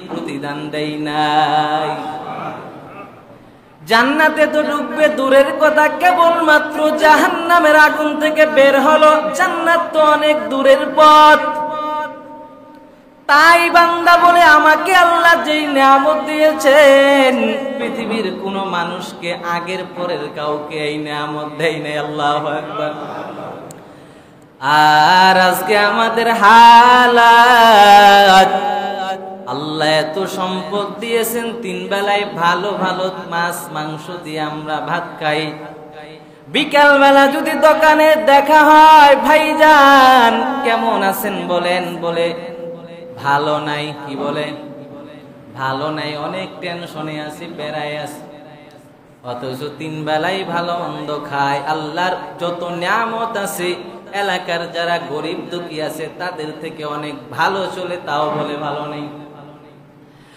প্রতিদান দেই নাই। জান্নাতে তো ঢুকবে দূরের কথা, কেবলমাত্র জাহান্নামের আগুন থেকে বের হলো। জান্নাত তো অনেক দূরের পথ। তাই বান্দা বলে, আমাকে আল্লাহ যেই নিয়ামত দিয়েছেন, পৃথিবীর কোন মানুষকে আগের পরের কাউকে এই নিয়ামত দেয় নাই। আল্লাহু আকবার। আর আজকে আমাদের হালাত, আল্লাহ এত সম্পদ দিয়েছেন, 3 বেলায় ভালো ভালো মাছ মাংস দিয়ে আমরা ভাত খাই। বিকাল বেলা যদি দোকানে দেখা হয়, ভাইজান কেমন আছেন বলেন, বলে ভালো নাই। কি বলে? ভালো নাই, অনেক টেনশনে আছি, বেড়ায় আছি। অথচ 3 বেলায় ভালো মন্দ খায়। আল্লাহর যত নিয়ামত আছে, এলাকার যারা গরিব দুঃখী আছে তাদের থেকে অনেক ভালো চলে, তাও বলে ভালো নেই।